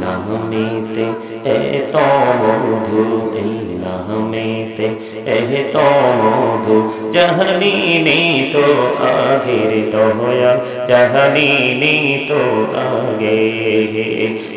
নামেতে এত মধু, এই নামেতে এত মধু, জাহানি তো আগের দয়াল, জাহানি তো আগে।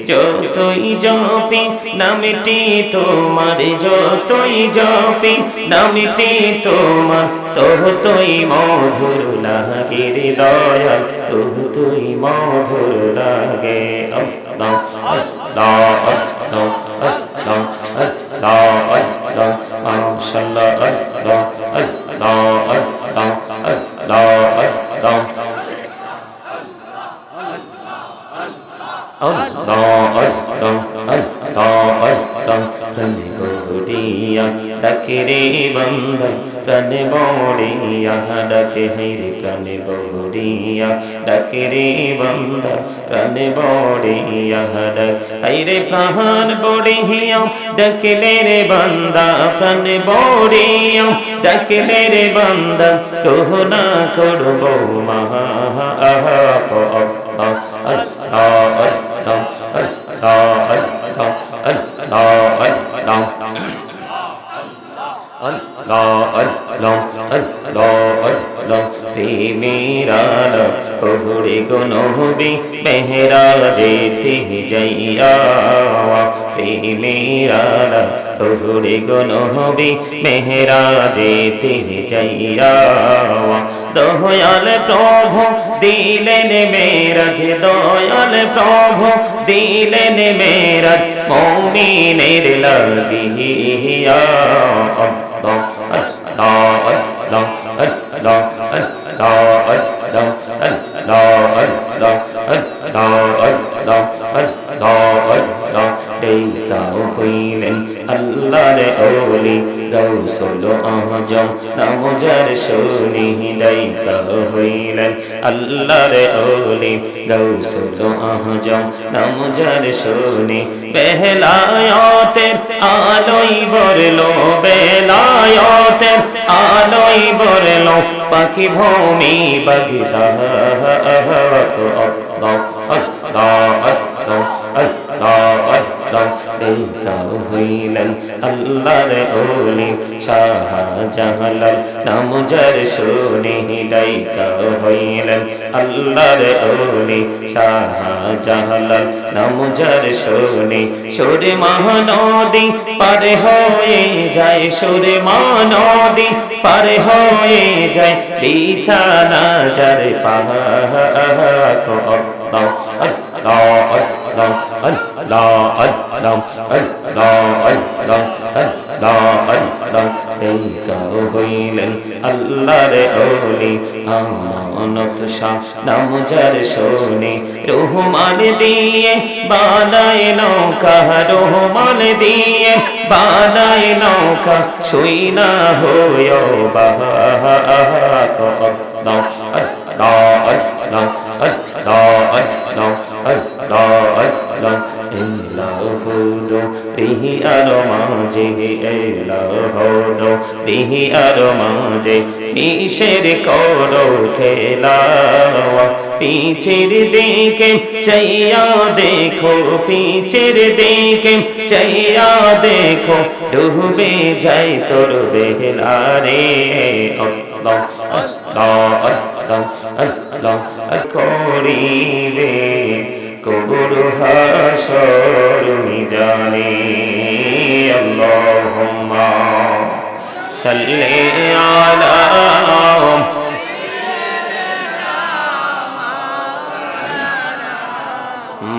যতই জপি নামটি তোমার, যতই জপি নামটি তোমার, ততই মধুর লাগে রে দয়াল, ততই মধুর লাগে। আল্লাহ আল্লাহ আল্লাহ আল্লাহ আল্লাহ আল্লাহ মাশাআল্লাহ, আল্লাহ আল্লাহ আল্লাহ আল্লাহ আল্লাহ প্রাণে বড়িয়া ডাকে রে বান্দা, প্রাণে বড়িয়া ডাকে হাইরে, প্রাণে বড়িয়া ডাকে রে বান্দা, প্রাণে বড়িয়া ডাক হাইরে, প্রাণ বড়িয়া ডাকলে রে বান্দা, প্রাণে বড়িয়া ডাকলে রে বান্দা, করুণা করব মহা প্রেমেরা কহুরে গো নবী মেহরাজেতে যাইয়া, প্রেমেরা কহুরে গো নবী মেহরাজেতে যাইয়া, দয়াল প্রভু দিলেন মেরাজ, দয়াল প্রভু দিলেন মেরাজ, মুমিনের লাগিয়া। আল্লাহ আল্লাহ আল্লাহ আল্লাহ আল্লাহ আল্লাহ আল্লাহ আল্লাহ আল্লাহ আল্লাহ দেখাও হইলেন আল্লাহর ওলি গৌসুল আজম, নাম যার শুনি দেখাও হইলেন আল্লাহর ওলি গৌসুল আজম, নাম যার শুনি বেলায়েতের আলোয় বরলো, বেলায়েতের আলোয় বরলো, পাখি ভূমি বাগদা। আল্লাহ আল্লাহ আল্লাহ আল্লাহ আল্লাহ দেখাও হইলেন আল্লাহর ওলি শাহজালাল, নাম যার শুনি দেখাও হইলেন আল্লাহর ওলি শাহজালাল, নাম যার শুনি সুরে মহানদী পার হয়ে যায়, সুরে মহানদী পার হয়ে যায়, বিছানা যার পাহা। আল্লাহ আল্লাহ আল্লাহ আল্লাহ আল্লাহ আল্লাহ আল্লাহ আল্লাহ আল্লাহ দেখাও হইলেন আল্লাহর ওলি আমানত শাহ, নাম যার শুনি রহমান দিয়ে বানায় নৌকা, রহমান দিয়ে বানায় নৌকা, শুই না হইও বাহা। আল্লাহ আল্লাহ আল্লাহ আল্লাহ আল্লাহ আল্লাহ আল্লাহ এলাহুদো রিহি আর মাঝে, এলাহুদো রিহি আর মাঝে, কিসের করো খেলা, পিছের দিকে চাইয়া দেখো, পিছের দিকে চাইয়া দেখো, ডুবে যাই তোর বেলা রে। আল্লাহ আল্লাহ আল্লাহ আল্লাহ করিবে কবর হাসর মিজানে। আল্লাহুম্মা সাল্লি আলা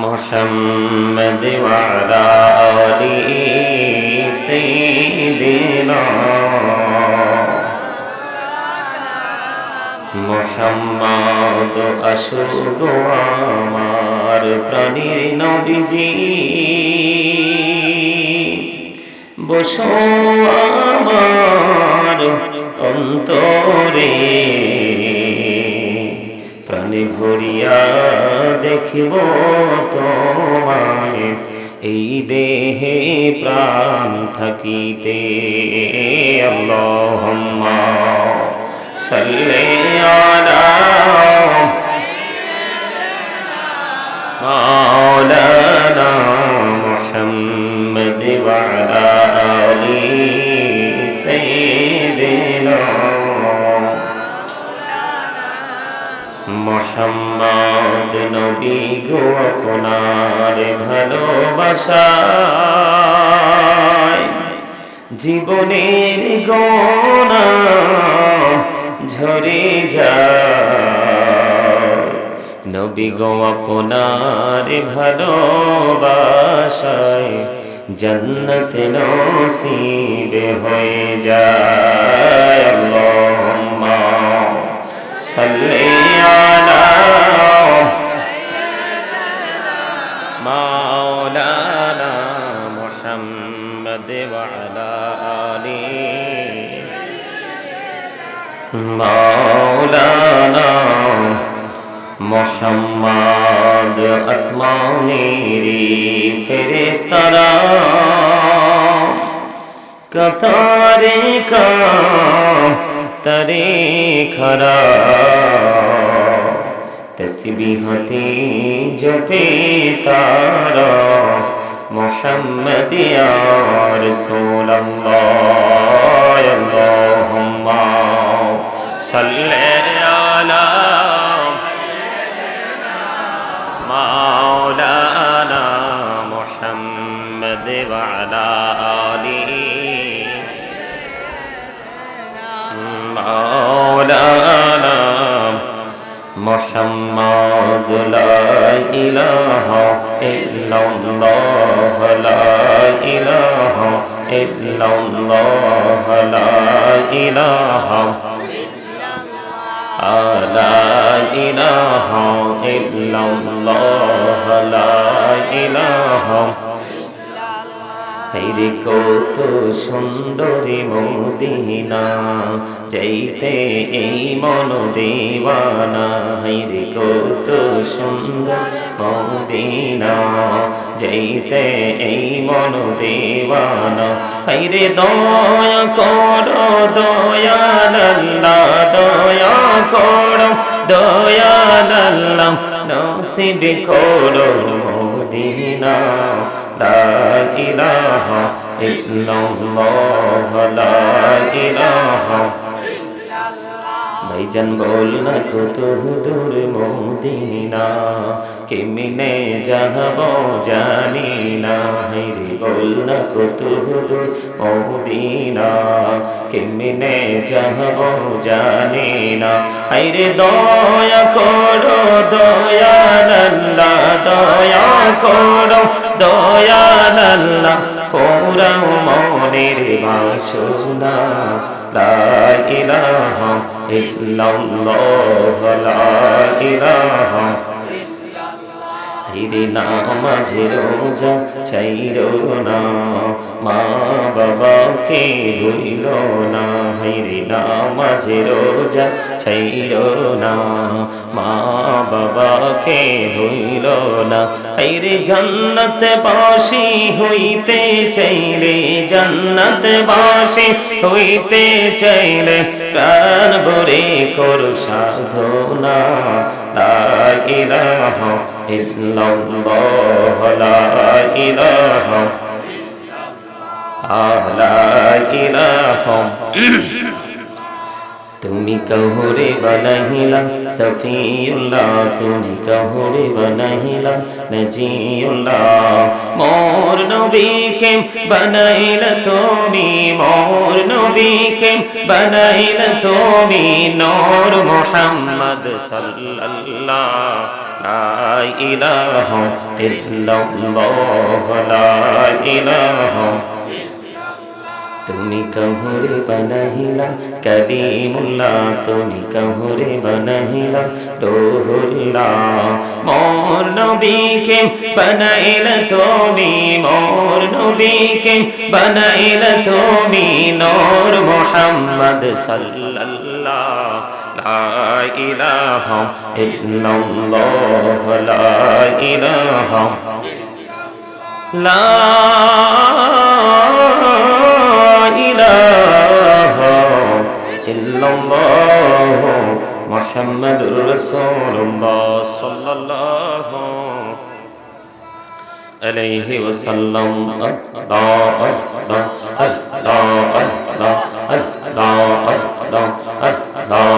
মুহাম্মদ ওয়া আলা আলি সাইয়্যিদিনা মুহাম্মদ আসুক আমার প্রাণের নবীজি, বসো আমার অন্তরে, প্রাণে ভরিয়া দেখিব তোমায়, এই দেহে প্রাণ থাকিতে আল্লাহুম্মা সাল্লি আলা মাওলানা মুহাম্মদ ওয়া আলা আলি সাইয়্যিদিনা মুহাম্মদ নবী গো আপনার ভালোবাসায় জীবনের গোনা ঝরে যায় নবী গো আপনার ভালোবাসায় জান্নাত নসিব হয়ে যায় আল্লাহুম্মা সাল্লি আলা মাওলানা মুহাম্মদ ওয়া আলা আলি মাওলানা মুহাম্মদ আসমানেরি ফেরেশতারা কতারে তরে খরা তসবিহতে জপে তারা মুহাম্মদ ইয়া রাসূলুল্লাহ আল্লাহুম্মা সাল্লি আলা মাওলানা মুহাম্মদ ওয়া আলা আলিহি মাওলানা মুহাম্মদ লা ইলাহা ইল্লাল্লাহ লা ইলাহা ইল্লাল্লাহ লা ইলাহা লা ইলাহা ইল্লাল্লাহ লা ইলাহা হায়রে কত সুন্দরী মদিনা যাইতে এই মন দেওয়ানা হায়রে কত সুন্দর মদিনা যাইতে এই মন দেওয়ানা হায়রে দয়া করো দয়াল আল্লাহ দয়া করো দয়াল আল্লাহ নসিব করো মদিনা লা ইলাহা ইল্লাল্লাহ লা ইলাহা ভাইজান বল না কত দূর মদিনা কেমনে যাব জানি না হায়রে বল না কত দূর মদিনা কেমনে যাব জানি না হায়রে দয়া করো দয়াল আল্লাহ দয়া করো দয়াল আল্লাহ পোরাও মনের বাসনা লা ইলাহা ইল্লাল্লাহ লা ইলাহা হায়রে নামাজ রোজা ছাইরো না মা বাবাকে ভুইলো না হায়রে নামাজ রোজা ছাইরো না মা বাবাকে ভুইলো না হায়রে জান্নাত বাসী হইতে চাইলে জান্নাত বাসী হইতে চাইলে প্রাণ ভরে করো সাধনা লা ইলাহা ইল্লাল্লাহ লা ইলাহা লা ইলাহা তুমি কহুরে বনাইলা সফিউল্লাহ তুমি কহুরে বনাইলা নজিউল্লাহ মোর নবীকে বনাইলা তুমি মোর নবীকে বনাইলা তুমি নূর মুহাম্মদ সাল্লাল্লাহ লা ইলাহা ইল্লাল্লাহ লা ইলাহা তুমি কহুরে বনাইলা কলিমুল্লাহ তুমি কহুরে বনাইলা রূহুল্লাহ মোর নবীকে বনাইলা তুমি মোর নবীকে বনাইলা তুমি নূর মুহাম্মদ সাল্লাল্লাহ লা ইলাহা ইল্লাল্লাহ লা ইলাহা লা ইলাহা ইল্লাল্লাহ মুহাম্মাদুর রাসূলুল্লাহ সাল্লাল্লাহু আলাইহি ওয়াসাল্লাম। আল্লাহ আল্লাহ আল্লাহ আল্লাহ আল্লাহ আল্লাহ আল্লাহ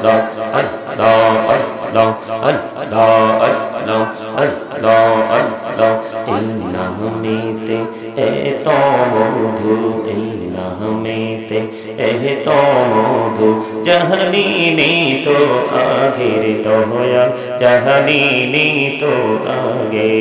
আল্লাহ আল্লাহ আল্লাহ আল্লাহ আল্লাহ এই নামেতে এত মধু, এই নামেতে এত মধু, জাহানি তো আগের দয়া, জাহানি তো আগে।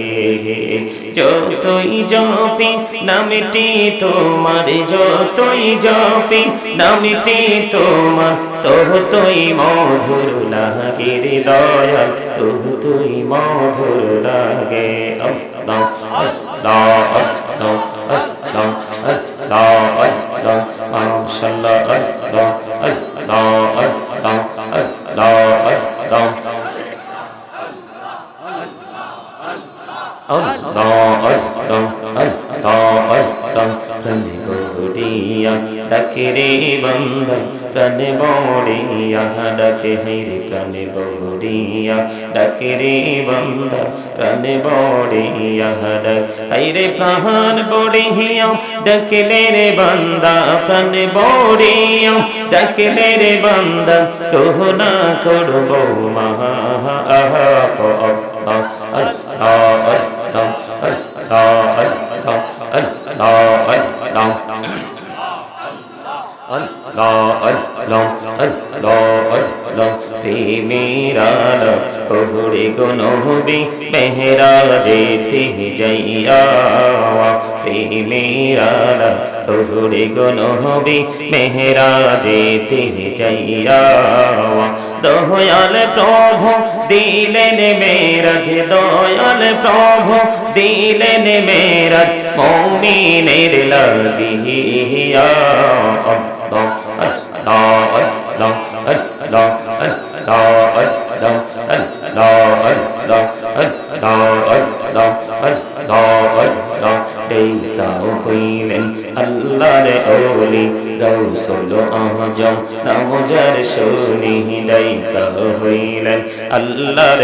যতই জপি নামটি তোমার, যতই জপি নামটি তোমার, ততই মধুর লাগে রে দয়াল, ততই মধুর লাগে। আল্লাহ আল্লাহ আল্লাহ আল্লাহ আল্লাহ আল্লাহ মাশাআল্লাহ আল্লাহ আল্লাহ আল্লাহ আল্লাহ আল্লাহ প্রাণে বড়িয়া ডাকে রে বান্দা, প্রাণে বড়িয়া ডাকে হাইরে, প্রাণে বড়িয়া ডাকে রে বান্দা, প্রাণে বড়িয়া ডাক হাইরে, প্রাণ বড়িয়া ডাকলে রে বান্দা, প্রাণে বড়িয়া ডাকলে রে বান্দা, করুণা করব মহা প্রেমেরালা কহুরে গনবি মেহরাজেতে যাইয়া, প্রেমেরালা কহুরে গনবি মেহরাজেতে যাইয়া, দয়াল প্রভু দিলেন মেরাজ, দয়াল প্রভু দিলেন মেরাজ, মুমিনের লাগিয়া। আল্লাহ আল্লাহ আল্লাহ আল্লাহ আল্লাহ আল্লাহ আল্লাহ আল্লাহ আল্লাহ আল্লাহ দেখাও হইলেন আল্লাহর ওলি গাউসুল আজম, নাম যার শুনি দেখাও হইলেন আল্লাহর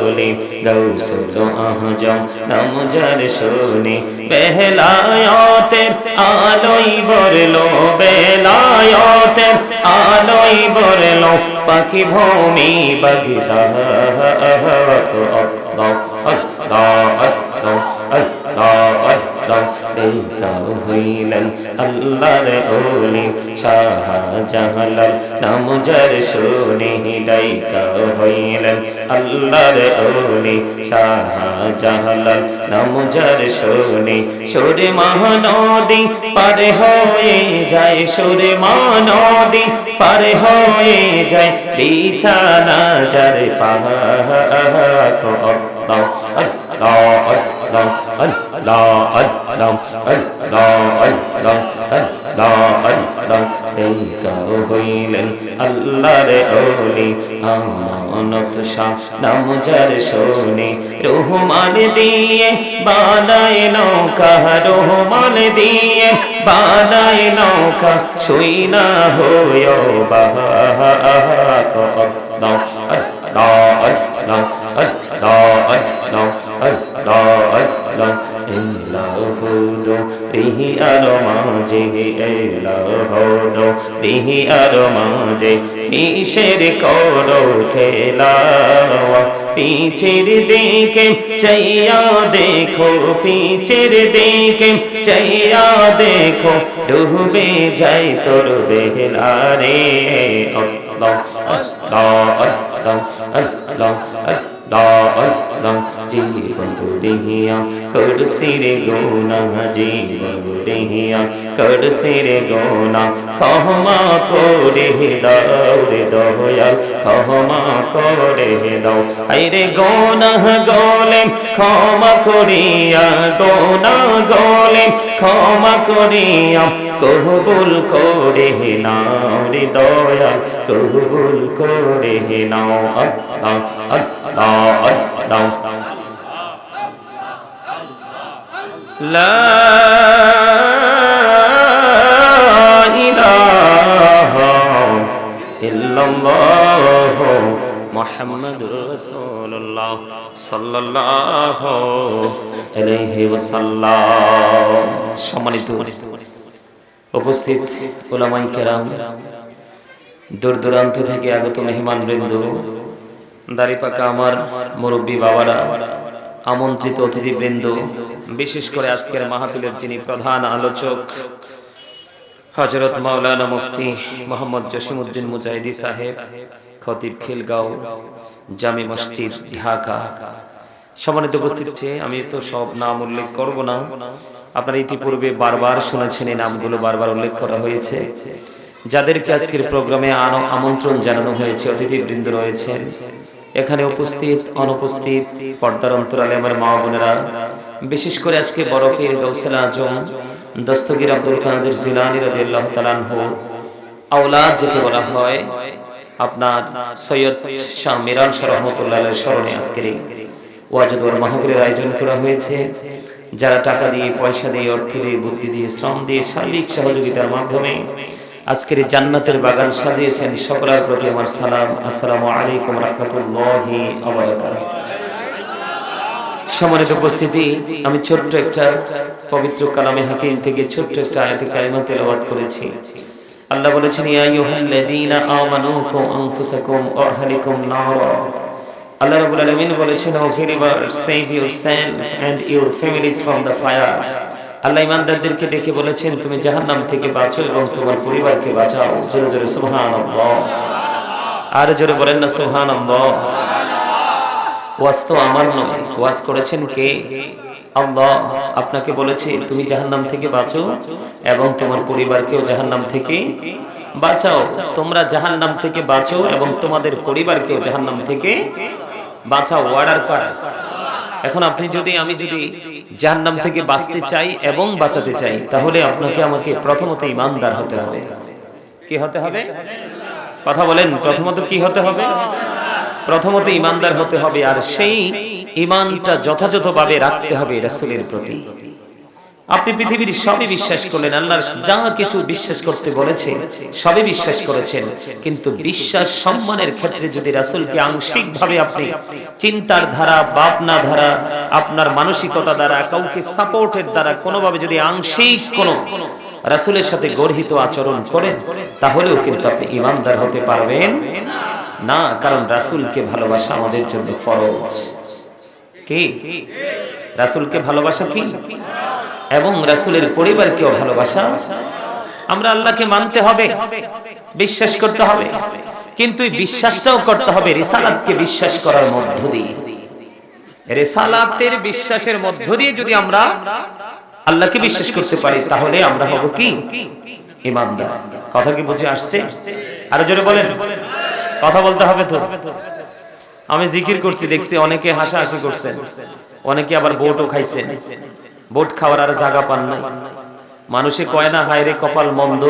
ওলি গাউসুল আজম, নাম যার শুনি বেলায়েতের আলোয় বরলো, বেলায়েতের আলোয় বরলো, পাখি ভূমি বাগদা। আল্লাহ আল্লাহ আল্লাহ আল্লাহ আল্লাহ দেখাও হইলেন আল্লাহর ওলি শাহজালাল, নাম যার শুনি দেখাও হইলেন আল্লাহর ওলি শাহজালাল, নাম যার শুনি সুরে মহানদী পার হয়ে যায়, সুরে মহানদী পার হয়ে যায়, বিছানা যার পাহা। আল্লাহ আল্লাহ আল্লাহ আল্লাহ আল্লাহ আল্লাহ আল্লাহ আল্লাহ আল্লাহ দেখাও হইলেন আল্লাহর ওলি আমানত শাহ, নাম যার শুনি রহমান দিয়ে বানায় নৌকা, রহমান দিয়ে বানায় নৌকা, শুই না হইও বাহা। আল্লাহ আল্লাহ আল্লাহ আল্লাহ আল্লাহ আল্লাহ আল্লাহ এলাহুদো রিহি আর মাঝে, এলাহুদো রিহি আর মাঝে, কিসের করো খেলা, পিছের দিকে চাইয়া দেখো, পিছের দিকে চাইয়া দেখো, ডুবে যাই তোর বেলা রে। আল্লাহ আল্লাহ আল্লাহ আল্লাহ আল্লাহ আল্লাহ জীবন বুড়িয়া করছি রে গোনা, জীবন বুড়িয়া করছি রে গোনা, ক্ষমা করে দাও রে দয়াল, ক্ষমা করে দাও। আইরে গোনা গলে ক্ষমা করিয়া, গোনা গলে ক্ষমা করিয়া, কবুল করে নাও রে দয়াল, কবুল করে নাও। আল্লাহ আল্লাহ আল্লাহ লা ইলাহা ইল্লাল্লাহ মুহাম্মাদুর রাসূলুল্লাহ সাল্লাল্লাহু আলাইহি ওয়াসাল্লাম। সম্মানিত উপস্থিত উলামায়ে কেরাম, দূর দূরান্ত থেকে আগত মেহমান বৃন্দ, দাড়িপাকা আমার মুরব্বী বাবারা, আমন্ত্রিত অতিথিবৃন্দ, বিশেষ করে আজকের মাহফিলের যিনি প্রধান আলোচক হযরত মাওলানা মুফতি মোহাম্মদ জসিমউদ্দিন মুজাহিদি সাহেব, খতিব খিলগাঁও জামি মসজিদ ঢাকা। সম্মানিত উপস্থিতি, আমি তো সব নাম উল্লেখ করব না, আপনারা ইতিপূর্বে বারবার শুনেছেন, এই নামগুলো বারবার উল্লেখ করা হয়েছে। যাদেরকে আজকের প্রোগ্রামে আমন্ত্রণ জানানো হয়েছে, অতিথিবৃন্দ রয়েছেন এখানে উপস্থিত, অনুপস্থিত, পর্দার অন্তরালে আমার মা বোনেরা, বিশেষ করে আজকে বড় পীর গাউসুল আজম দস্তগীর আব্দুল কাদের জিলানী রাদিয়াল্লাহু তাআলা আনহু আওলাদ যেটা বলা হয়, আপনার সৈয়দ শাহ মিরান শাহ রাহমাতুল্লাহ আলাইহির স্মরণে আজকের এই ওয়াজ ওয়ার মাহফিলের আয়োজন করা হয়েছে। যারা টাকা দিয়ে, পয়সা দিয়ে, অর্থ দিয়ে, বুদ্ধি দিয়ে, শ্রম দিয়ে, সার্বিক সহযোগিতার মাধ্যমে আজকের জান্নাতের বাগান সাজিয়েছেন, সকলের প্রতি আমার সালাম। আসসালামু আলাইকুম রাহমাতুল্লাহি ওয়া বারাকাতুহু। সম্মানিত উপস্থিতি, আমি ছোট্ট একটা পবিত্র কালামে হাকিম থেকে ছোট্ট একটা আয়াতে কারিমা তেলাওয়াত করেছি। আল্লাহ বলেছেন, ইয়া আইয়ুহাল্লাযীনা আমানু কু আনফুসাকুম ওয়া আহলিকুম নারা। আল্লাহ রাব্বুল আলামিন বলেছেন, O believer, save yourself and your families from the fire। আল্লাহ ইমানদারদেরকে ডেকে বলেছেন, তুমি জাহান্নাম থেকে বাঁচো এবং তোমার পরিবারকে বাঁচাও। জোরে জোরে সুবহানাল্লাহ, আর জোরে বলেন না সুবহানাল্লাহ। ওয়াজ তো আমার নয়, ওয়াজ করেছেন কে? আল্লাহ। আপনাকে বলেছে তুমি জাহান্নাম থেকে বাঁচো এবং তোমার পরিবারকেও জাহান্নাম থেকে বাঁচাও। তোমরা জাহান্নাম থেকে বাঁচো এবং তোমাদের পরিবারকেও জাহান্নাম থেকে বাঁচাও। অর্ডার কার? এখন আপনি যদি, আমি যদি জাহান্নাম থেকে বাঁচতে চাই এবং বাঁচাতে চাই, তাহলে আপনাকে আমাকে প্রথমত ঈমানদার হতে হবে। কি হতে হবে? কথা বলেন, প্রথমত কি হতে হবে? প্রথমত ঈমানদার হতে হবে, আর সেই ঈমানটা যথাযথভাবে রাখতে হবে রাসূলের প্রতি। আপনি পৃথিবীর সবই বিশ্বাস করলেন, আল্লাহর যা কিছু বিশ্বাস করতে বলেছে সবই বিশ্বাস করেছেন, কিন্তু বিশ্বাস সম্মানের ক্ষেত্রে যদি রাসূলকে আংশিকভাবে আপনি চিন্তার ধারা, ভাবনা ধারা, আপনার মানসিকতা দ্বারা, কাউকে সাপোর্টের দ্বারা কোনোভাবে যদি আংশিক কোনো রাসূলের সাথে গর্হিত আচরণ করেন, তাহলেও কিন্তু আপনি ঈমানদার হতে পারবেন না। কারণ রাসূলকে ভালোবাসা আমাদের জন্য ফরজ। কি? রাসূলকে ভালোবাসা কি? এবং রাসূলের পরিবারকেও ভালোবাসা। আমরা আল্লাহকে মানতে হবে, বিশ্বাস করতে হবে, কিন্তু এই বিশ্বাসটাও করতে হবে রিসালাতকে বিশ্বাস করার মধ্য দিয়ে। রিসালাতের বিশ্বাসের মধ্য দিয়ে যদি আমরা আল্লাহকে বিশ্বাস করতে পারি, তাহলে আমরা হব কি? ঈমানদার। কথা কি বুঝে আসছে? আরো জোরে বলেন, কথা বলতে হবে তো। আমি জিকির করছি, দেখছি অনেকে হাসাহাসি করছেন, অনেকে আবার বোটও খাইছেন। বোট খাওয়ার আর জায়গা পান নাই। মানুষে কয় না, হায় রে কপাল মন্দ,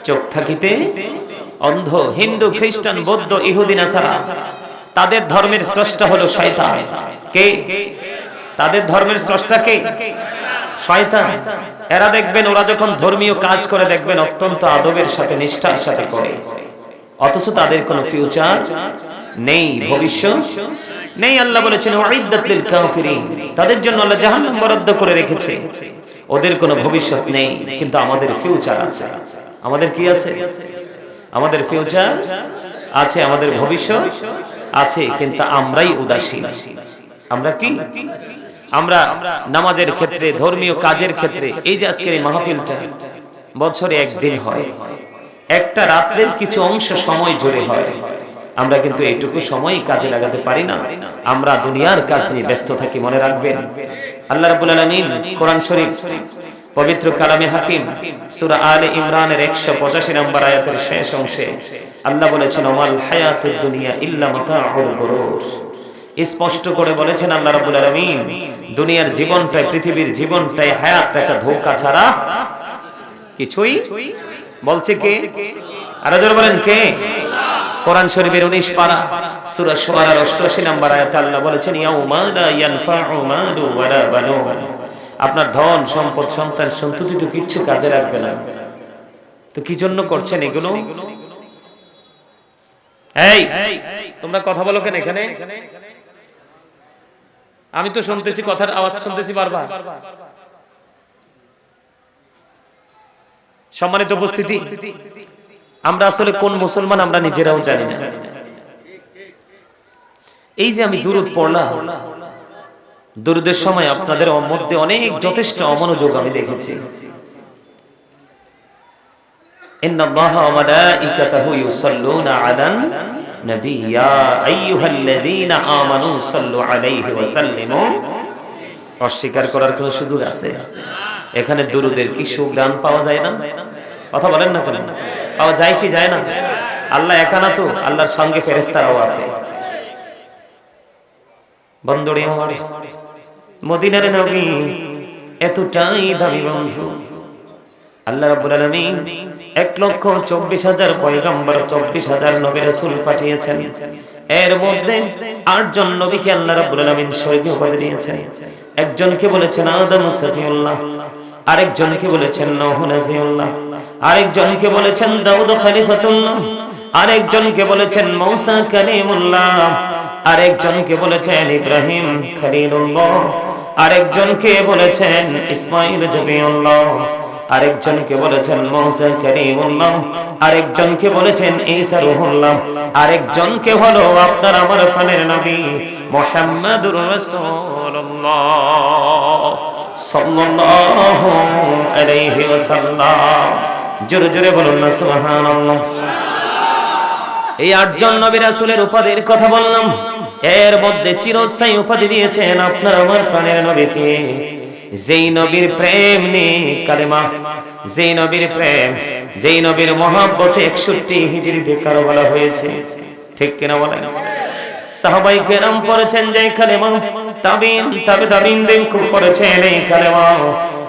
চোখ থাকিতে অন্ধ। হিন্দু, খ্রিস্টান, বৌদ্ধ, ইহুদি, নাসারা, তাদের ধর্মের স্রষ্টা হলো শয়তান। কে? তাদের ধর্মের স্রষ্টা কে? শয়তান। এরা দেখবেন, ওরা যখন ধর্মীয় কাজ করে দেখবেন অত্যন্ত আদবের সাথে, নিষ্ঠার সাথে করে, অথচ তাদের কোনো ফিউচার নেই, ভবিষ্যৎ নেই। আল্লাহ বলেছেন, উইদ্দাত লিল কাফিরিন, তাদের জন্য আল্লাহ জাহান্নাম বরাদ্দ করে রেখেছে। ওদের কোনো ভবিষ্যৎ নেই, কিন্তু আমাদের ফিউচার আছে। আমাদের কি আছে? আমাদের ফিউচার আছে, আমাদের ভবিষ্যৎ আছে, কিন্তু আমরাই উদাসীন। আমরা কি? আমরা নামাজের ক্ষেত্রে, ধর্মীয় কাজের ক্ষেত্রে, এই যে আজকের এই মাহফিলটা বছরে একদিন হয়, একটা রাত্রের কিছু অংশ সময় জুড়ে হয়, আমরা কিন্তু এইটুকু সময় কাজে লাগাতে পারি না। আমরা দুনিয়ার কাজ নিয়ে ব্যস্ত থাকি। মনে রাখবেন, আল্লাহ রাব্বুল আলামিন কোরআন শরীফ পবিত্র কালামে হাকিম সূরা আলে ইমরানের 185 নম্বর আয়াতের শেষ অংশে আল্লাহ বলেছেন, ওয়াল হায়াতুদ দুনিয়া ইল্লা মাতাউল গুরুর। স্পষ্ট করে বলেছেন আল্লাহ রাব্বুল আলামিন, দুনিয়ার জীবনটাই, পৃথিবীর শুধুই হায়াতটা একটা ধোঁকা ছাড়া কিছুই। বলছে কে? আরো জোরে বলেন কে? কোরআন শরীফের 19 পারা সূরা শুআরার 88 নম্বর আয়াতে আল্লাহ বলেছেন, ইয়াউমা লা ইয়ানফাউ মালু ওয়ালা বানুন আপনার ধন সম্পদ সন্তান সন্ততি তো কিচ্ছু কাজে লাগবে না। তো কি জন্য করছেন এগুলো? এই তোমরা কথা বলো কেন এখানে? আমি তো শুনতেছি, কথার আওয়াজ শুনতেছি বারবার। সম্মানিত উপস্থিতি, আমরা আসলে কোন মুসলমান আমরা নিজেরাও জানি না। এই যে আমি দুরূদ পড়লাম, দুরূদের সময় আপনাদের মধ্যে অনেক যথেষ্ট অমনোযোগ আমি দেখেছি। ইন্নাল্লাহা ওয়া মালাইকাতাহু ইউসাল্লুনা আলান নবী ইয়া আইয়ুহাল্লাযীনা আমানু সাল্লু আলাইহি ওয়া সাল্লিমু। অস্বীকার করার কোনো সুযোগ আছে? এখানে দুরূদের কি সুগ্রাণ পাওয়া যায় না? কথা বলেন না কেন? পাওয়া যায় কি যায় না? আল্লাহ একা না তো, আল্লাহর সঙ্গে ফেরেশতারাও আছে। বন্ধুরে আমার, মদিনার নবী এতটাই দামি বন্ধু, আল্লাহ রাব্বুল আলামিন 1,24,000 পয়গম্বর, 24,000 নবী রাসূল পাঠিয়েছেন। এর মধ্যে 8 জন নবীকে আল্লাহ রাব্বুল আলামিন স্বর্গীয় উপাধি দিয়েছেন। একজনকে বলেছেন আদম সফিউল্লাহ, আরেকজনকে বলেছেন নূহ নাজিউল্লাহ, আরেকজনকে বলেছেন দাউদ খলিফাতুল্লাহ, আরেকজনকে বলেছেন মূসা কালিমুল্লাহ, আরেকজনকে বলেছেন ইব্রাহিম খলিলুল্লাহ, আরেকজনকে বলেছেন ইসমাঈল জবিউল্লাহ, আরেকজনকে বলেছেন মূসা কালিমুল্লাহ, আরেকজনকে বলেছেন ঈসা রূহুল্লাহ, আরেকজনকে হলো আপনার আমার প্রাণের নবী মুহাম্মদুর রাসূলুল্লাহ সাল্লাল্লাহু আলাইহি ওয়াসাল্লাম। জোরে জোরে বলুন না সুবহানাল্লাহ। এই 8 জন নবী রাসূলের উপাধির কথা বললাম। এর মধ্যে চিরস্থায়ী উপাধি দিয়েছেন আপনার আমার প্রাণের নবীকে, যেই নবীর প্রেম নেই কালেমা, যেই নবীর প্রেম, যেই নবীর মহব্বতে 61 হিজরিতে কারবালা হয়েছে। ঠিক কিনা বলেন? সাহাবায়ে কেরাম পড়েছেন যে কালেমা, তাবিন তাবিনদের পড়েছেন এই কালেমা,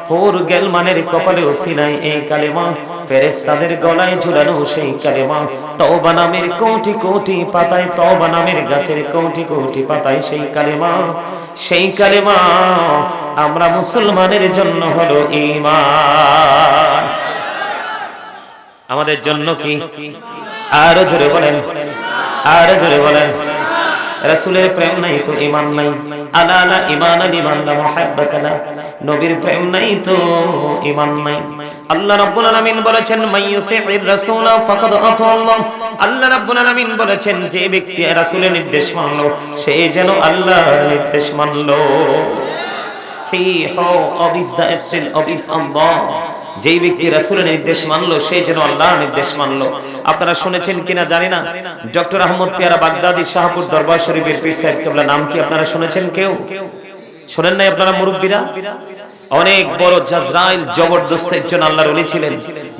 হুর গেলমানের কপালে ওসিলাই এই কালেমা, ফেরেশতাদের গলায় ঝুলানো সেই কালেমা, তওবা নামের কোটি কোটি পাতায়, তওবা নামের গাছের কোটি কোটি পাতায় সেই কালেমা, সেই কালেমা আমরা মুসলমানের জন্য হলো ঈমান। আমাদের জন্য কি? আরো জোরে বলেন, আরো জোরে বলেন। রাসূলের প্রেম নাই তো ঈমান নাই। আলা লা ঈমান লিমান লা মুহাব্বাতা লা, নবীর প্রেম নাই তো ঈমান নাই। আল্লাহ রাব্বুল আলামিন বলেছেন মাইয়ুতি'র রাসূলা ফাকাদ আতাআল্লাহ। আল্লাহ রাব্বুল আলামিন বলেছেন যে ব্যক্তি রাসূলের নির্দেশ মানলো সে যেন আল্লাহর নির্দেশ মানলো। হি হো অবিস দা এফসিল অবিস আল্লাহ, যেই ব্যক্তি রাসূলের নির্দেশ মানলো সে যেন আল্লাহর নির্দেশ মানলো। আপনারা শুনেছেন কিনা জানি না, ডক্টর আহমদ পিয়ারা বাগদাদি শাহপুর দরবার শরীফের পীর সাহেব কেবলা নাম কি আপনারা শুনেছেন? কেউ শুনেন নাই? আপনারা মুরব্বীরা, অনেক বড় জাজরাইল জবরদস্ত একজন আল্লাহর ওলি ছিলেন,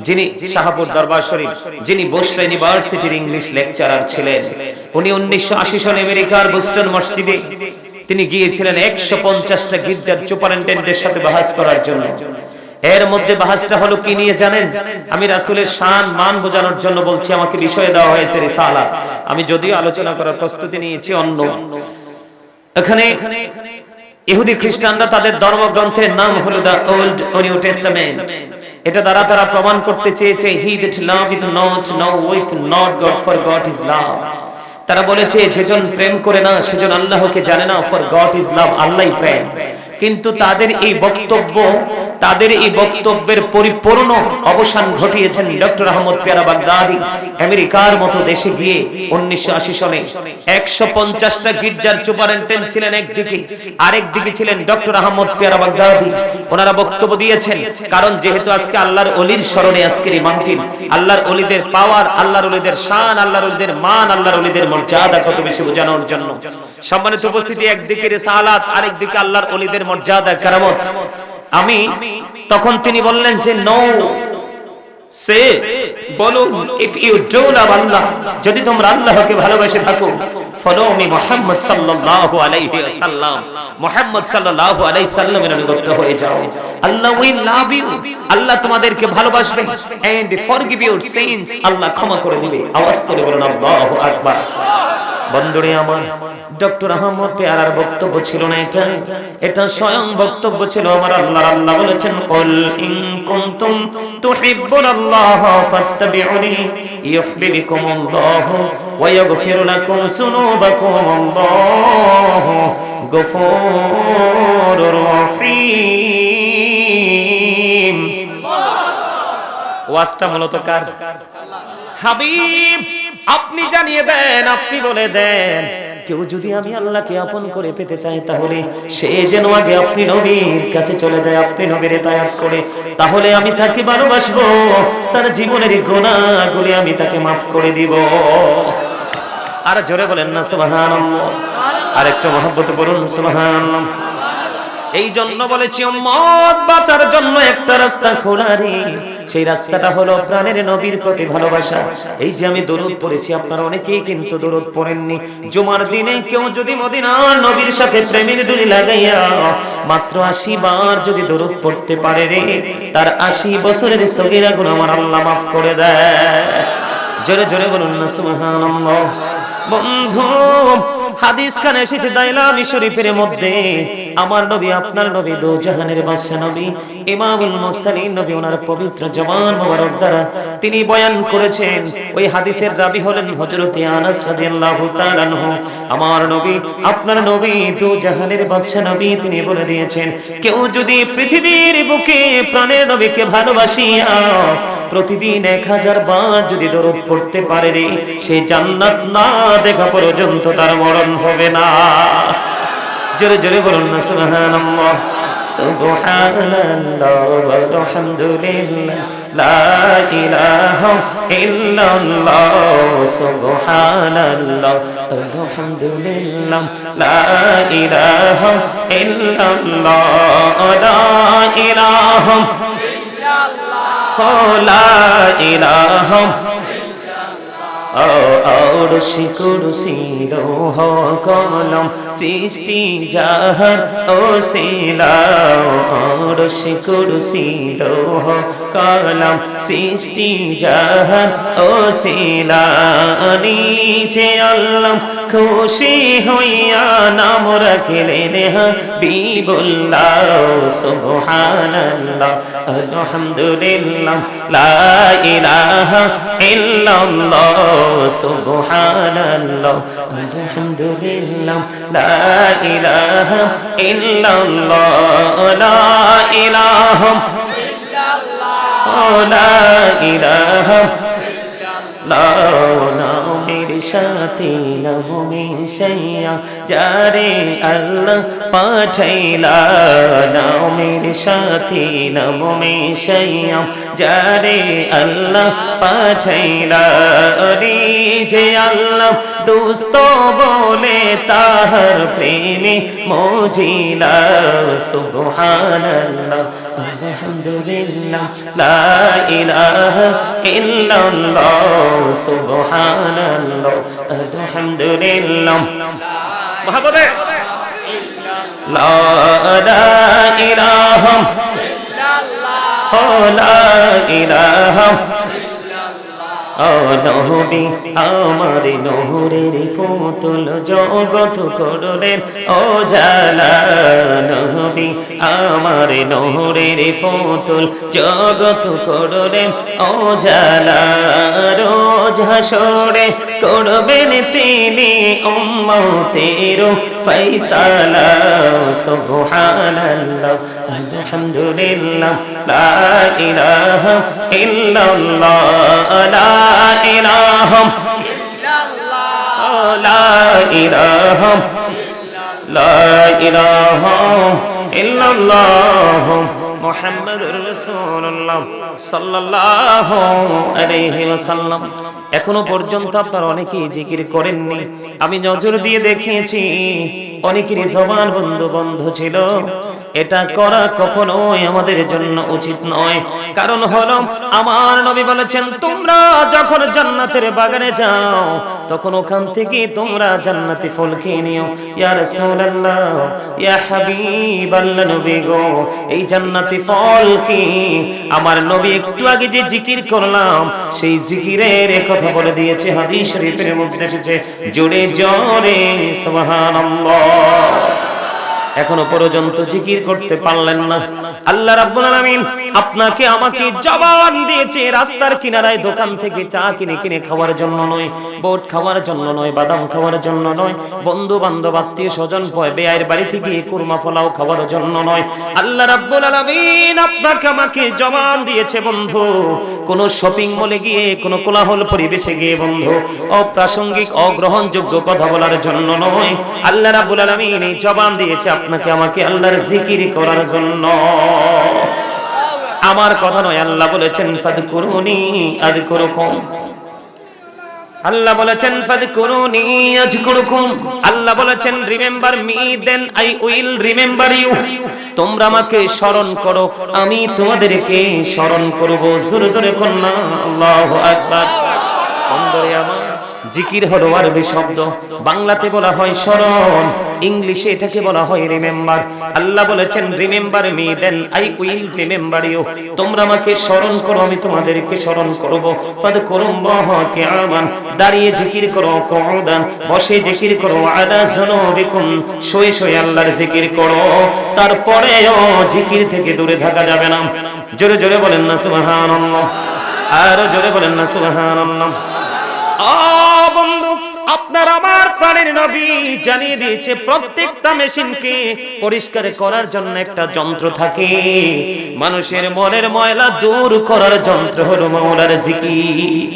যিনি শাহপুর দরবার শরীফ, যিনি বসরা ইউনিভার্সিটির ইংলিশ লেকচারার ছিলেন। উনি 1980 সালে আমেরিকার বোস্টন মসজিদে তিনি গিয়েছিলেন 150টা গির্জার সুপারিনটেন্ডেন্টের সাথে বাহাস করার জন্য। এর মধ্যে বাহাসটা হলো কি নিয়ে জানেন? আমি রাসূলের শান মান বোঝানোর জন্য বলছি, আমাকে বিষয় দেওয়া হয়েছে রিসালাত। আমি যদিও আলোচনা করার প্রস্তুতি নিয়েছি অন্য। এখানে ইহুদি খ্রিস্টানরা তাদের ধর্মগ্রন্থের নাম হলো দা ওল্ড নিউ টেস্টামেন্ট। এটা দ্বারা তারা প্রমাণ করতে চেয়েছে he that loveth not knoweth not God, for God is love। তারা বলেছে যেজন প্রেম করে না সেজন আল্লাহকে জানে না, for God is love, আল্লাহই প্রেম। কিন্তু তাদের এই বক্তব্য, তাদের এই বক্তব্যের পরিপূর্ণ অবসান ঘটিয়েছেন ডক্টর আহমদ পিয়ারা বাগদাদি আমেরিকার মতো দেশে গিয়ে 1980 সালে। 150টা গির্জার সুপারিনটেন্ডেন্ট ছিলেন একদিকে, আরেক দিকে ছিলেন ডক্টর আহমদ পিয়ারা বাগদাদি। ওনারা বক্তব্য দিয়েছেন, কারণ যেহেতু আজকে আল্লাহর ওলির স্মরণে আজকের এই মাহফিল, আল্লাহর ওলিদের পাওয়ার, আল্লাহর ওলিদের শান, আল্লাহর ওলিদের মান, আল্লাহর ওলিদের মর্যাদা কত বেশি বোঝানোর জন্য। সম্মানিত উপস্থিতি, একদিকে রিসালাত, আরেকদিকে আল্লাহর ওলিদের মর্যাদা কারামত। আমি তখন তিনি বললেন যে নো সে বলুন, ইফ ইউ ডু লাভ আল্লাহ, যদি তোমরা আল্লাহকে ভালোবেসে থাকো, ফলো মি মুহাম্মদ সাল্লাল্লাহু আলাইহি ওয়াসাল্লাম, মুহাম্মদ সাল্লাল্লাহু আলাইহি সাল্লামের অনুগত হয়ে যাও। আল্লাহ উইল লাভ ইউ, আল্লাহ তোমাদেরকে ভালোবাসবে, এন্ড ফরগিভ ইউর সিনস, আল্লাহ ক্ষমা করে দিবে। আওয়াজ করে বলুন আল্লাহু আকবার। বন্ধুরে আমার, ডক্টর আহমদ পেয়ারার বক্তব্য ছিল না এটা স্বয়ং বক্তব্য ছিল আমার আল্লাহ। আল্লাহ বলেছেন, কুল ইন কুনতুম তুহিব্বুনাল্লাহ ফাত্তাবিউনি ইউহিব্বুকুমুল্লাহু ওয়া ইয়াগফির লাকুম যুনুবাকুম, আল্লাহু গফুরুর রহিম। ওয়াজটা মূলত কার? হাবিব আপনি জানিয়ে দেন, আপনি বলে দেন, কেউ যদি আমি আল্লাহকে আপন করে পেতে চায় তাহলে সে যেন আগে আপনি নবীর কাছে চলে যায়, আপনি নবীর ইতায়াত করে, তাহলে আমি তাকে ভালোবাসবো, তার জীবনের গুনাহগুলি আমি তাকে মাফ করে দিব। আর জোরে বলেন না সুবহানাল্লাহ, আর একটু মহব্বতে বলুন সুবহানাল্লাহ। এই জন্য বলেছি উম্মত বাঁচার জন্য একটা রাস্তা খোলা রে, সেই রাস্তাটা হলো প্রাণের নবীর প্রতি ভালোবাসা। এই যে আমি দরুদ পড়েছি, আপনারা অনেকেই কিন্তু দরুদ পড়েননি। জুমার দিনে কেউ যদি মদিনার নবীর সাথে প্রেমের ডুরি লাগাইয়া মাত্র 80 বার যদি দরুদ পড়তে পারে রে, তার 80 বছরের সগীরা গুনাহ আমার আল্লাহ মাফ করে দেয়। জোরে জোরে বলুন না সুবহানাল্লাহ। বন্ধু হাদিস খানে এসেছে দাইলামি শরীফের মধ্যে, আমার নবী আপনার নবী দো জাহানের বাদশা নবী ইমামুল মুরসালিন নবী ওনার পবিত্র জবান মোবারক দ্বারা তিনি বয়ান করেছেন। ওই হাদিসের রাবী হলেন হযরত আনাস রাদিয়াল্লাহু তাআলা আনহু। আমার নবী আপনার নবী দো জাহানের বাদশা নবী তিনি বলে দিয়েছেন, কেউ যদি পৃথিবীর বুকে প্রাণের নবীকে ভালোবাসিয়া প্রতিদিন 1000 বার যদি দরুদ পড়তে পারে রে, সে জান্নাত না দেখা পর্যন্ত তার মরণ হবে না। জোরে জোরে বলুন না সুবহানাল্লাহ। সুবহানাল্লাহ ওয়ালহামদুলিল্লাহ লা ইলাহা ইল্লাল্লাহ, সুবহানাল্লাহ আলহামদুলিল্লাহ লা ইলাহা ইল্লাল্লাহ, লা ইলাহা লা ইলাহা আরশি কুরসি লৌহ কলম সৃষ্টি জাহান ওসিলা, আরশি কুরসি লৌহ কলম সৃষ্টি জাহান ওসিলা, নিচে আল্লাহ খুশি হইয়া নাম রাখলেন হাবিবুল্লাহ, সুবহানাল্লাহ আলহামদুলিল্লাহ লা ইলাহা ইল্লাল্লাহ, সুবহানাল্লাহ আলহামদুলিল্লাহ লা ইলাহা ইল্লাল্লাহ, লা ইলাহা ইল্লাল্লাহ, লা ইলাহা নামের সাথে নাম মিশাইয়া যারে আল্লাহ পাঠাইলা, নামের সাথে নাম মিশাইয়া যারে আল্লাহ পাঠাইলা, রে যে আল্লাহ দোস্ত বলে তাহার প্রেমে মজিলা, সুবহানাল্লাহ আলহামদুলিল্লাহ লা ইলাহা ইল্লাল্লাহ, সুবহানাল্লাহ আলহামদুলিল্লাহ মহব্বতে লা ইলাহা ইল্লাল্লাহ, লা ইলাহা নবী আমার নহরের পুতুল জগত করলেন ও জালা, নবী আমার নহরের পুতুল জগত করলেন ও জালা, রোজ হাসরে করবেন তিনি উম্মতের ফয়সালা, সুবহানাল্লাহ আলহামদুলিল্লাহ লা ইলাহা ইল্লাল্লাহ, লা ইলাহা ইল্লাল্লাহ, লা ইলাহা লা ইলাহা ইল্লাল্লাহ মুহাম্মাদুর রাসূলুল্লাহ সাল্লাল্লাহু আলাইহি ওয়াসাল্লাম। এখনো পর্যন্ত আপনারা অনেকেই জিকির করেননি, আমি নজর দিয়ে দেখিয়েছি অনেকেরই জবান বন্ধ ছিল। এটা করা কখনোই আমাদের জন্য উচিত নয়, কারণ হলো আমার নবী বলেছেন, তোমরা যখন জান্নাতের বাগানে যাও তখন ওখান থেকে তোমরা জান্নাতি ফল খেয়ে নিও। ইয়া রাসূলুল্লাহ, ইয়া হাবিবাল্লাহ, নবী গো, এই জান্নাতি ফল কি? আমার নবী একটু আগে যে জিকির করলাম সেই জিকিরের কথা বলে দিয়েছে, হাদিস শরীফের মধ্যে এসেছে, জোরে জোরে সুবহানাল্লাহ। এখনো পর্যন্ত জিকির করতে পারলেন না। আল্লাহ রাব্বুল আলামিন আপনাকে আমাকে জবান দিয়েছে রাস্তার কিনারায় দোকান থেকে চা কিনে কিনে খাওয়ার জন্য নয়, বোট খাওয়ার জন্য নয়, বাদাম খাওয়ার জন্য নয়, বন্ধু বান্ধব আত্মীয় স্বজন বেয়ার বাড়িতে গিয়ে কুরমা পোলাও খাওয়ার জন্য নয়। আল্লাহ রাব্বুল আলামিন আপনাকে আমাকে জবান দিয়েছে বন্ধু কোন শপিং মলে গিয়ে, কোন কোলাহল পরিবেশে গিয়ে বন্ধু অপ্রাসঙ্গিক অগ্রহণযোগ্য কথা বলার জন্য নয়। আল্লাহ রাব্বুল আলামিন এই জবান দিয়েছে আপনাকে আমাকে আল্লাহর জিকির করার জন্য। আমার কথা নয়, আল্লাহ বলেছেন ফাযকুরুনি আযকুরুকুম। আল্লাহ বলেছেন ফাযকুরুনি আযকুরুকুম। আল্লাহ বলেছেন remember me then I will remember you. তোমরা আমাকে স্মরণ করো, আমি তোমাদেরকে স্মরণ করব। জোরে জোরে কন্যা আল্লাহু আকবার। বন্ধুরে আমার, জিকির হলো আরবি শব্দ, বাংলাতে বলা হয় স্মরণ, ইংলিশে এটাকে বলা হয় রিমেম্বার। আল্লাহ বলেছেন remember me then I will remember you. তোমরা আমাকে স্মরণ করো, আমি তোমাদেরকে স্মরণ করব। ফাযকুরুল্লাহ কিয়ামান, দাঁড়িয়ে জিকির করো, কুউদান, বসে জিকির করো, আলা যুনুবিকুম, শুয়ে শুয়ে আল্লাহর জিকির করো। তারপরেও জিকির থেকে দূরে থাকা যাবে না। জোরে জোরে বলেন না সুবহানাল্লাহ, আর জোরে বলেন না সুবহানাল্লাহ। বন্ধু, আপনার আমার প্রাণের নবী জানিয়ে দিয়েছে প্রত্যেকটা মেশিনকে পরিষ্কার করার জন্য একটা যন্ত্র থাকে। মানুষের মনের ময়লা দূর করার যন্ত্র হলো মাওলার জিকির।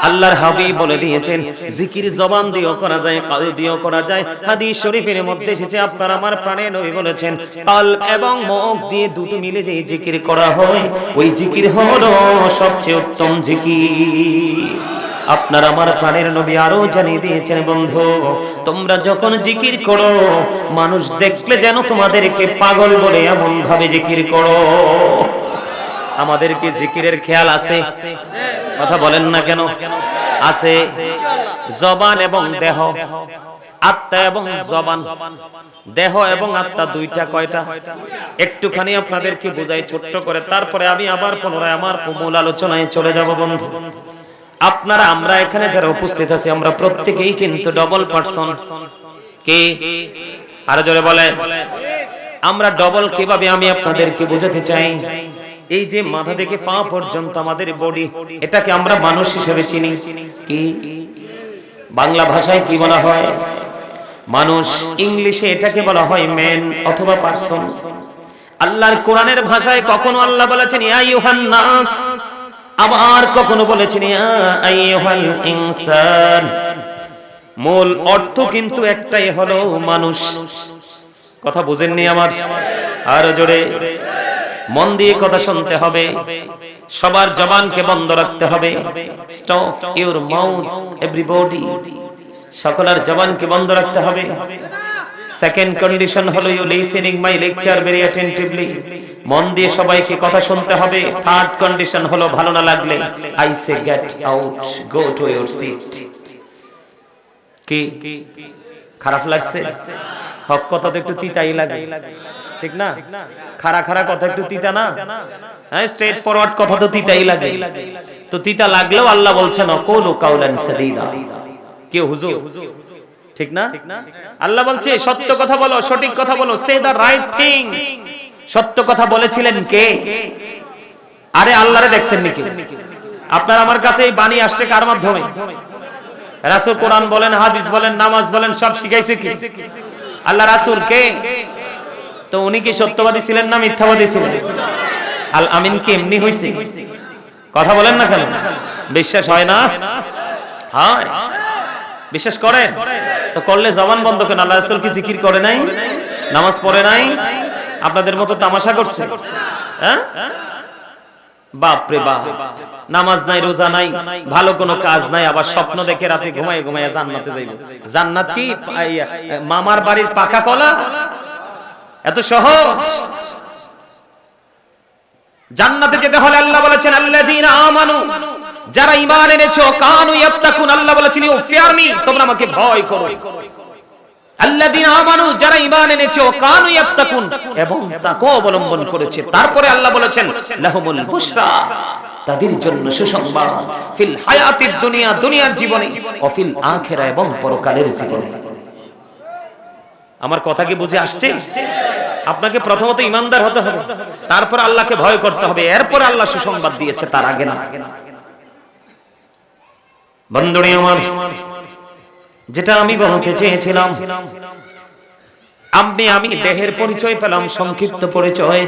আল্লাহর হাবিব বলে দিয়েছেন জিকির জবান দিয়েও করা যায়, কাল দিয়েও করা যায়। হাদিস শরীফের মধ্যে এসেছে আপনার আমার প্রাণের নবী বলেছেন কলব এবং মুখ দিয়ে দুটো মিলে যে জিকির করা হয় ওই জিকির হলো সবচেয়ে উত্তম জিকির। আপনার আমার প্রাণের নবী আরো জানিয়ে দিয়েছেন বন্ধু, তোমরা যখন জিকির করো মানুষ দেখলে যেন তোমাদেরকে পাগল বলে এমন ভাবে জিকির করো। আমাদের কি জিকিরের খেয়াল আছে? কথা বলেন না কেন? আছে। জবান এবং দেহ, আত্মা এবং জবান, দেহ এবং আত্মা দুইটা কয়টা? একটুখানি আপনাদেরকে বুঝাই ছোট্ট করে, তারপরে আমি আবার পুনরায় আমার মূল আলোচনায় চলে যাব বন্ধু। আপনারা আমরা এখানে যারা উপস্থিত আছি আমরা প্রত্যেকেই কিন্তু ডবল পারসন। কে আর জোরে বলে? আমরা ডবল কিভাবে আমি আপনাদেরকে বোঝাতে চাই। এই যে মাথা থেকে পা পর্যন্ত আমাদের বডি, এটাকে আমরা মানুষ হিসেবে চিনি। কি বাংলা ভাষায় কি বলা হয়? মানুষ। ইংলিশে এটাকে বলা হয় ম্যান অথবা পারসন। আল্লাহর কোরআনের ভাষায় কখনো আল্লাহ বলেছেন ইয়া আইয়ুহান নাস, আবার কখনো বলেছেন ইয়া আইয়ুহাল ইনসান। মূল অর্থ কিন্তু একটাই, হলো মানুষ। কথা বুঝেননি আমার? আর জোরে মন দিয়ে কথা শুনতে হবে। সবার জবানকে বন্ধ রাখতে হবে। Stop your mouth everybody. সকলের জবানকে বন্ধ রাখতে হবে। সেকেন্ড কন্ডিশন হলো you listening my lecture very attentively. মন দিয়ে সবাইকে কথা শুনতে হবে। থার্ড কন্ডিশন হলো ভালো না লাগলে I say get out, go to your seat. কি খারাপ লাগছে? হক কথা তো একটু তিতাই লাগে, ঠিক না? খারা খারা কথা একটু তিতা না? হ্যাঁ, স্ট্রেট ফরওয়ার্ড কথা তো তিতাই লাগে। তো তিতা লাগলেও আল্লাহ বলছেন কুলু কাউলান সাদীদা। কে হুজুর? ঠিক না? আল্লাহ বলছে সত্য কথা বলো, সঠিক কথা বলো, সে দা রাইট থিং। সত্য কথা বলেছিলেন কে? আরে আল্লাহরে দেখছেন নাকি? আপনার আমার কাছে এই বাণী আসছে কার মাধ্যমে? রাসূল কোরআন বলেন, হাদিস বলেন, নামাজ বলেন, সব শিখাইছে কি? আল্লাহ রাসূল কে? তো উনি কি সত্যবাদী ছিলেন না মিথ্যাবাদী ছিলেন? আল আমিন কি এমনি হইছে? কথা বলেন না কেন? বিশ্বাস হয় না? হয়। বিশ্বাস করেন? তো করলে জবান বন্ধ কেন? আল্লাহ রাসূল কি জিকির করে নাই? নামাজ পড়ে নাই? আপনাদের মতো তামাশা করছে? হ্যাঁ, বাপ রে বাপ। নামাজ নাই, রোজা নাই, ভালো কোনো কাজ নাই, আবার স্বপ্ন দেখে রাতে ঘুমায় ঘুমায় জান্নাতে যাইব। জান্নাত কি মামার বাড়ির পাকা কলা? এত সহজ? জান্নাতে যেতে হলে আল্লাহ বলেছেন আল্লাযীনা আমানু, যারা ঈমান এনেছো কানু ইয়াত্তাকুন, আল্লাহ বলেছেন ও ফিয়ারনি, তোমরা আমাকে ভয় করো। আল্লাযীনা আমানু, যারা ঈমান এনেছো কানু ইয়াত্তাকুন, এবং তাকওয়া অবলম্বন করেছে। তারপরে আল্লাহ বলেছেন লাহুমুল বুশরা, তাদের জন্য সুসংবাদ, ফিল হায়াতিদ দুনিয়া, দুনিয়ার জীবনে, ও ফিল আখিরা, এবং পরকালের জীবনে। আমার কথা কি বুঝে আসছে? আপনাকে প্রথমত ঈমানদার হতে হবে, তারপর আল্লাহকে ভয় করতে হবে, এরপর আল্লাহ সুসংবাদ দিয়েছে, তার আগে না। বন্ধুরা আমার, যেটা আমি বলতে চেয়েছিলাম, আমি দেহের পরিচয় পেলাম, সংক্ষিপ্ত পরিচয়।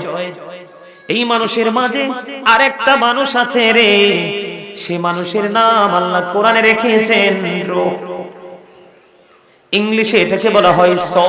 এই মানুষের মাঝে আরেকটা মানুষ আছে রে, সে মানুষের নাম আল্লাহ কোরআনে রেখেছেন রূহ। ইংলিশে এটাকে বলা হয় সোল।